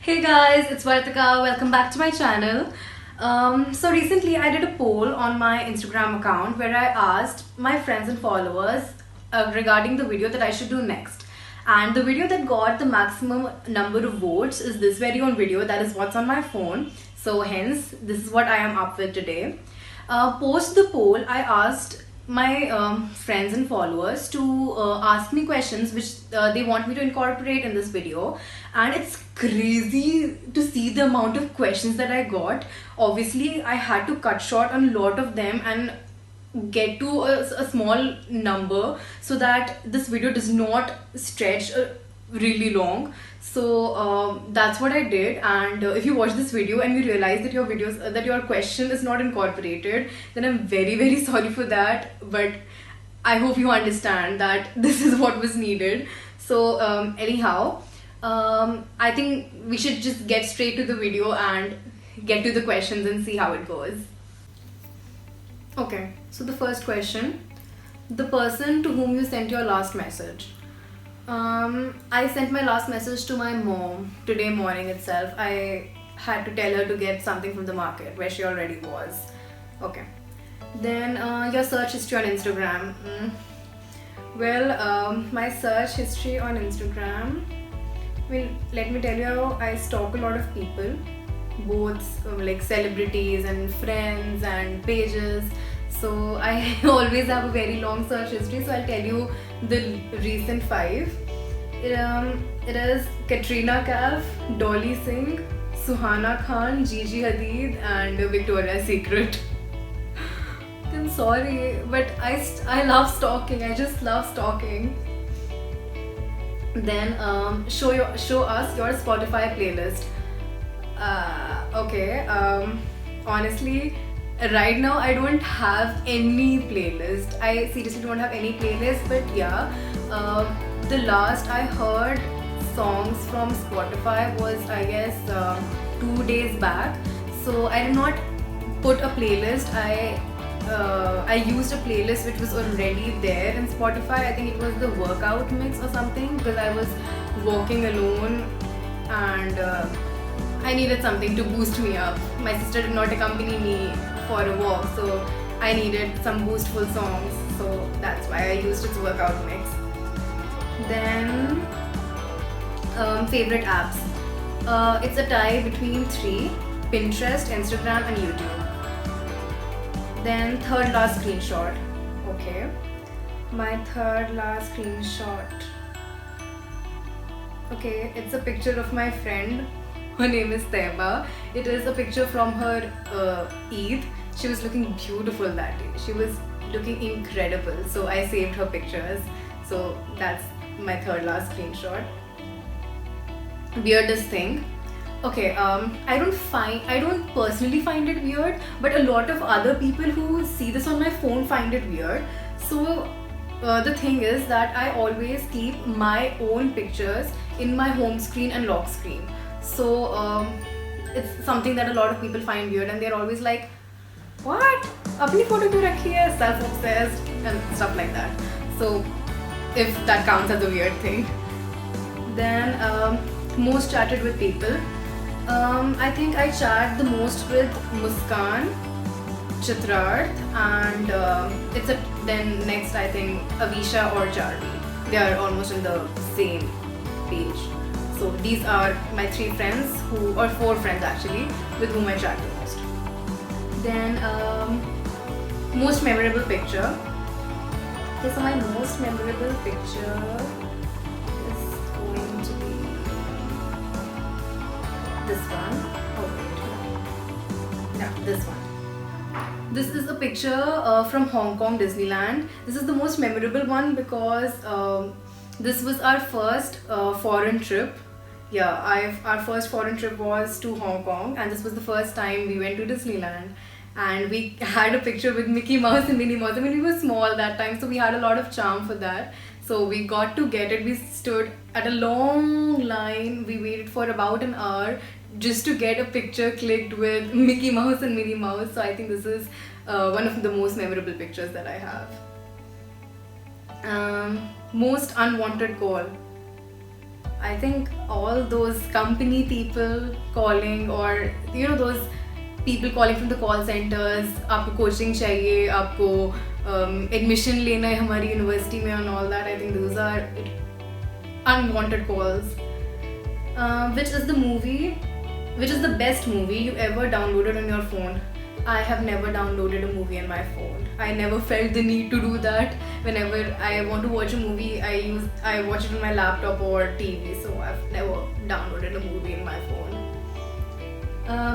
Hey guys, it's Vartika. Welcome back to my channel. So recently I did a poll on my Instagram account where I asked my friends and followers regarding the video that I should do next. And the video that got the maximum number of votes is this very own video, that is what's on my phone. So hence, this is what I am up with today. Post the poll, I asked my friends and followers to ask me questions which they want me to incorporate in this video, and it's crazy to see the amount of questions that I got. Obviously I had to cut short on a lot of them and get to a small number so that this video does not stretch really long. So that's what I did. And if you watch this video and you realize that your question is not incorporated, then I'm very sorry for that, but I hope you understand that this is what was needed. So anyhow, I think we should just get straight to the video and get to the questions and see how it goes. Okay, so the first question: the person to whom you sent your last message. I sent my last message to my mom today morning itself. I had to tell her to get something from the market where she already was. Okay. Then your search history on Instagram. Well, my search history on Instagram. I mean, let me tell you, I stalk a lot of people, both like celebrities and friends and pages. So I always have a very long search history. So I'll tell you the recent five. It is Katrina Kaif, Dolly Singh, Suhana Khan, Gigi Hadid, and Victoria's Secret. I'm sorry, but I love stalking. I just love stalking. Then show us your Spotify playlist. Okay. Honestly, right now I don't have any playlist. I seriously don't have any playlist. But yeah, the last I heard songs from Spotify was, I guess, 2 days back. So I did not put a playlist. I used a playlist which was already there in Spotify. I think it was the workout mix or something, because I was walking alone and I needed something to boost me up. My sister did not accompany me for a walk, so I needed some boostful songs. So that's why I used its workout mix. Then favorite apps. It's a tie between three: Pinterest, Instagram, and YouTube. Then third last screenshot. Okay. My third last screenshot. Okay, it's a picture of my friend. Her name is Taiba. It is a picture from her Eid. She was looking beautiful that day. She was looking incredible. So I saved her pictures. So that's my third last screenshot. Weirdest thing. Okay, I don't personally find it weird, but a lot of other people who see this on my phone find it weird. So the thing is that I always keep my own pictures in my home screen and lock screen. So it's something that a lot of people find weird, and they're always like, "What? अपनी photo क्यों रखी है?" Self-obsessed and stuff like that. So if that counts as a weird thing. Then most chatted with people. I think I chat the most with Muskan, Chitrarth, and then next I think Avisha or Charvi. They are almost in the same page. So these are my three friends or four friends actually, with whom I chat the most. Then most memorable picture. Okay, so my most memorable picture is going to be this one. Oh wait. Yeah, this one. This is a picture from Hong Kong Disneyland. This is the most memorable one because this was our first foreign trip. Yeah, our first foreign trip was to Hong Kong, and this was the first time we went to Disneyland. And we had a picture with Mickey Mouse and Minnie Mouse. I mean, we were small that time, so we had a lot of charm for that. So we got to get it. We stood at a long line. We waited for about an hour just to get a picture clicked with Mickey Mouse and Minnie Mouse. So I think this is one of the most memorable pictures that I have. Most unwanted call. I think all those company people calling, or those people calling from the call centers, आपको coaching चाहिए, आपको admission लेना है हमारी university में and all that. I think those are unwanted calls. Which is the best movie you ever downloaded on your phone? I have never downloaded a movie on my phone. I never felt the need to do that. Whenever I want to watch a movie, I watch it on my laptop or TV. So I've never downloaded a movie in my phone.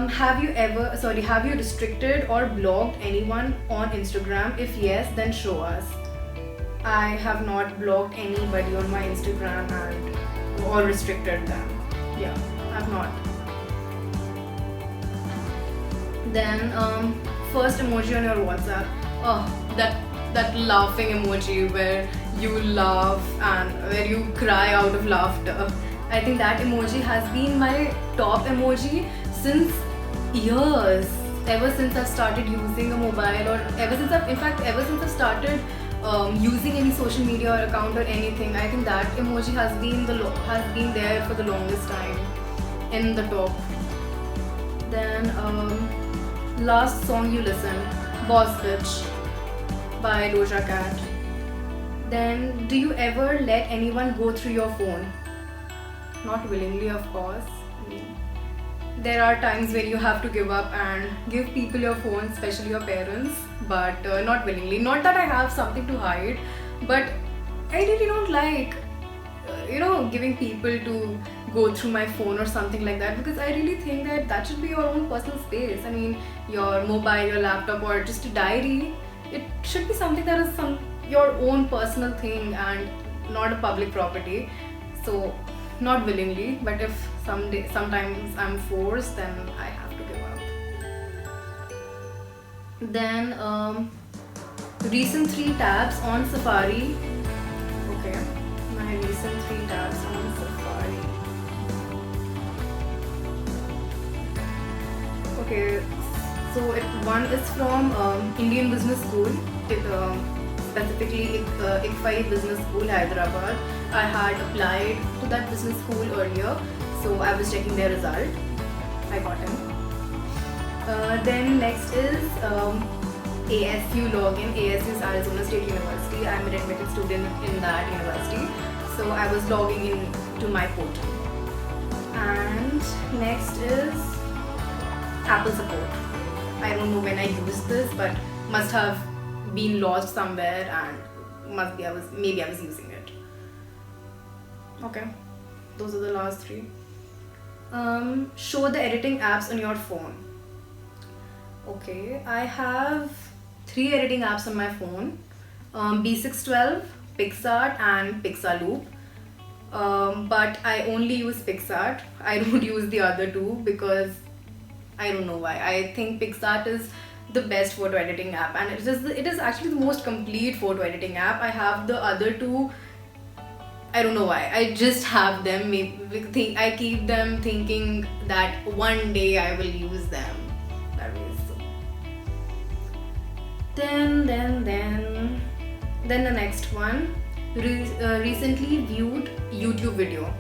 Have you restricted or blocked anyone on Instagram? If yes, then show us. I have not blocked anybody on my Instagram or restricted them. Yeah, I've not. Then first emoji on your WhatsApp. Oh, that laughing emoji where you laugh and where you cry out of laughter. I think that emoji has been my top emoji since years. Ever since I've started using a mobile, or ever since I've started using any social media or account or anything. I think that emoji has been there for the longest time in the top. Then last song you listened, Boss Bitch by Doja Cat. Then do you ever let anyone go through your phone? Not willingly, of course. I mean, there are times when you have to give up and give people your phone, especially your parents, but not willingly. Not that I have something to hide, but I really don't like giving people to go through my phone or something like that, because I really think that should be your own personal space. I mean, your mobile, your laptop, or just a diary, it should be something that is your own personal thing and not a public property. So not willingly, but if sometimes I'm forced, then I have to give up. Then recent 3 tabs on Safari. Okay, my recent 3 tabs on Safari. Okay, so one is from Indian Business School, specifically ICFAI Business School, Hyderabad. I had applied to that business school earlier, so I was checking their result. I got in. Then next is ASU login. ASU is Arizona State University. I'm an admitted student in that university, so I was logging in to my portal. And next is Apple support. I don't know when I used this, but must have been lost somewhere, and maybe I was using it. Okay, those are the last 3. Show the editing apps on your phone. Okay, I have 3 editing apps on my phone: B612, PicsArt, and Pixaloop. But I only use PicsArt. I don't use the other 2 because I don't know why. I think PicsArt is the best photo editing app, and it is actually the most complete photo editing app. I have the other 2. I don't know why. I just have them. I keep them thinking that one day I will use them. That is so. Then the next one. Recently viewed YouTube video.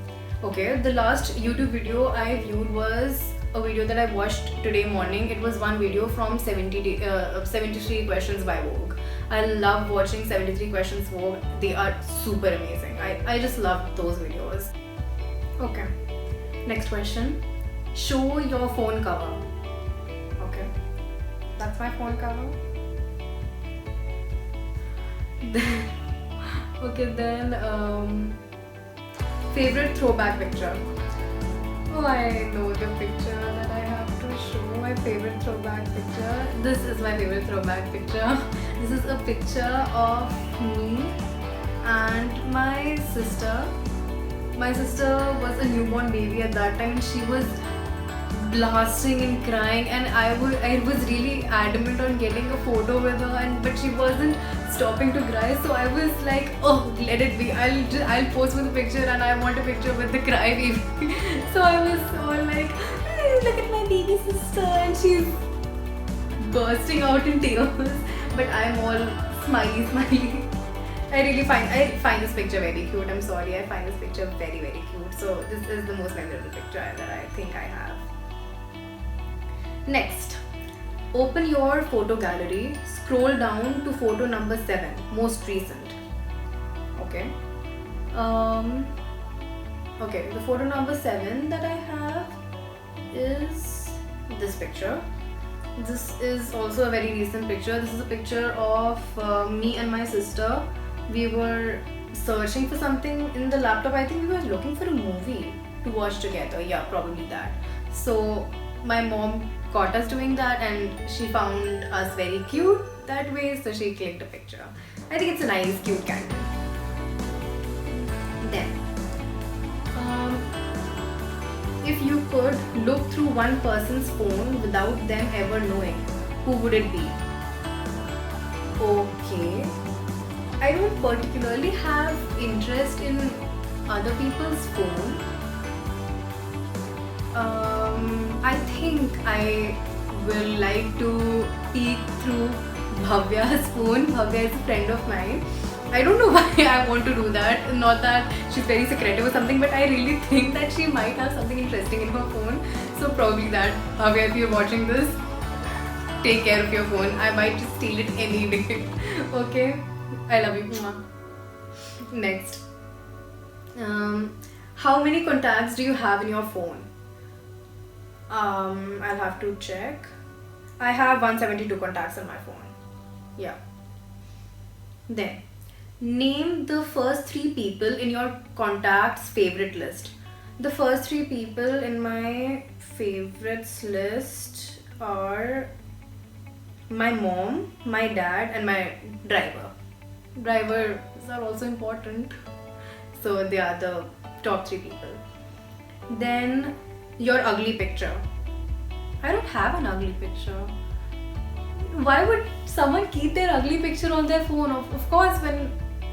Okay, the last YouTube video I viewed was a video that I watched today morning. It was one video from 73 Questions by Vogue. I love watching 73 Questions Vogue. They are super amazing. I just love those videos. Okay, next question. Show your phone cover. Okay, that's my phone cover. Okay, then favorite throwback picture. Oh, I know the picture that I have to show. My favorite throwback picture. This is my favorite throwback picture. This is a picture of me and my sister. My sister was a newborn baby at that time, and she was blasting and crying, and I was really adamant on getting a photo with her, but she wasn't stopping to cry. So I was like, oh, let it be. I'll post with a picture, and I want a picture with the cry baby. So I was all like, look at my baby sister, and she's bursting out in tears, but I'm all smiley. I find this picture very cute. I'm sorry, I find this picture very very cute. So this is the most memorable picture that I think I have. Next, open your photo gallery. Scroll down to photo number 7, most recent. Okay. Okay. The photo number 7 that I have is this picture. This is also a very recent picture. This is a picture of me and my sister. We were searching for something in the laptop. I think we were looking for a movie to watch together. Yeah, probably that. So my mom caught us doing that and she found us very cute that way, so she clicked a picture. I think it's a nice, cute candle. Then, if you could look through one person's phone without them ever knowing, who would it be? Okay. I don't particularly have interest in other people's phone. I think I will like to peek through Bhavya's phone. Bhavya is a friend of mine. I don't know why I want to do that. Not that she's very secretive or something, but I really think that she might have something interesting in her phone. So probably that. Bhavya, if you're watching this, take care of your phone. I might just steal it any day. Okay? I love you. Mwah. Next. How many contacts do you have in your phone? I'll have to check. I have 172 contacts on my phone. Yeah. Then, name the first 3 people in your contacts favorite list. The first 3 people in my favorites list are my mom, my dad, and my driver. Drivers are also important. So they are the top 3 people. Then your ugly picture. I don't have an ugly picture. Why would someone keep their ugly picture on their phone? Of course, when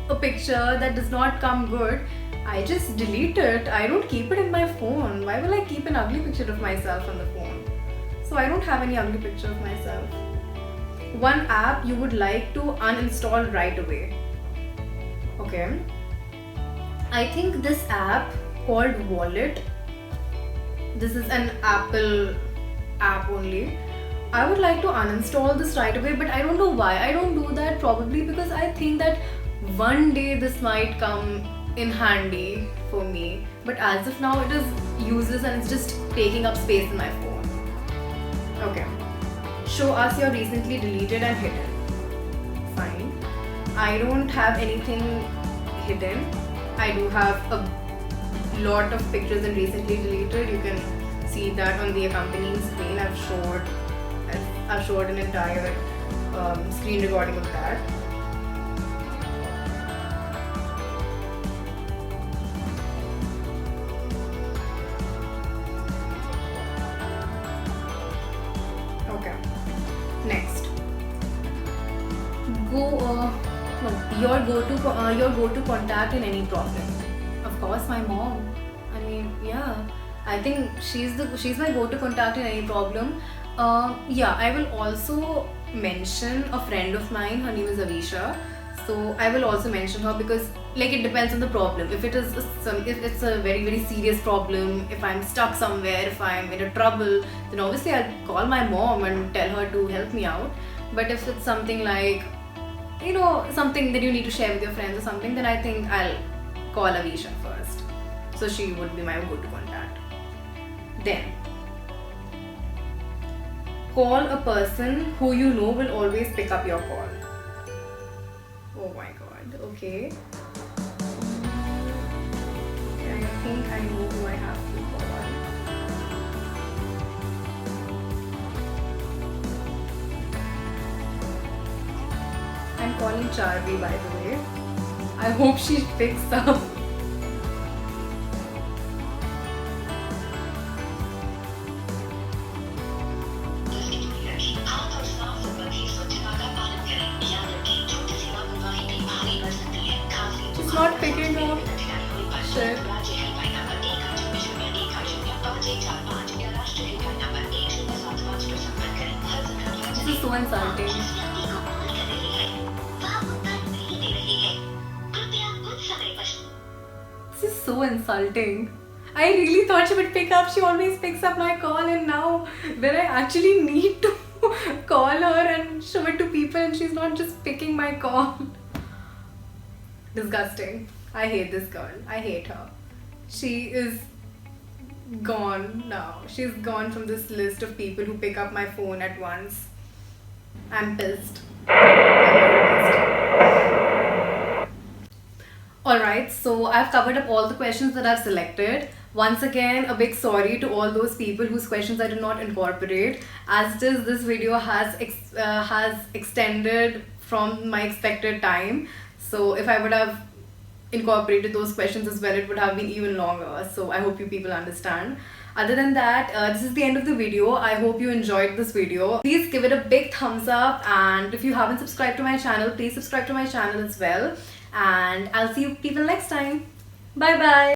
a picture that does not come good, I just delete it. I don't keep it in my phone. Why will I keep an ugly picture of myself on the phone? So I don't have any ugly picture of myself. One app you would like to uninstall right away. Okay. I think this app called Wallet. This is an Apple app only. I would like to uninstall this right away, but I don't know why. I don't do that, probably because I think that one day this might come in handy for me. But as of now, it is useless and it's just taking up space in my phone. Okay. Show us your recently deleted and hidden. Fine. I don't have anything hidden. I do have a lot of pictures and recently deleted. You can see that on the accompanying screen. I've showed an entire screen recording of that. Okay. Next. Your go-to contact in any problem. Of course, my mom. I mean, yeah. I think she's my go-to contact in any problem. Yeah, I will also mention a friend of mine. Her name is Avisha. So I will also mention her because, like, it depends on the problem. If it's a very very serious problem, if I'm stuck somewhere, if I'm in a trouble, then obviously I'll call my mom and tell her to help me out. But if it's something like, something that you need to share with your friends or something, then I think I'll call Avisha first. So she would be my go-to contact. Then, call a person who you know will always pick up your call. Oh my god, okay. I think I know who I have to call. I'm calling Charvi, by the way. I hope she picks up. She's not picking up. Shit. This is so insulting. so insulting. I really thought she would pick up. She always picks up my call, and now when I actually need to call her and show it to people, and she's not just picking my call. Disgusting. I hate this girl. I hate her. She is gone now. She's gone from this list of people who pick up my phone at once. I'm pissed. Alright, so I've covered up all the questions that I've selected. Once again, a big sorry to all those people whose questions I did not incorporate. As it is, this video has extended from my expected time. So if I would have incorporated those questions as well, it would have been even longer. So I hope you people understand. Other than that, this is the end of the video. I hope you enjoyed this video. Please give it a big thumbs up, and if you haven't subscribed to my channel, please subscribe to my channel as well. And I'll see you people next time. Bye bye.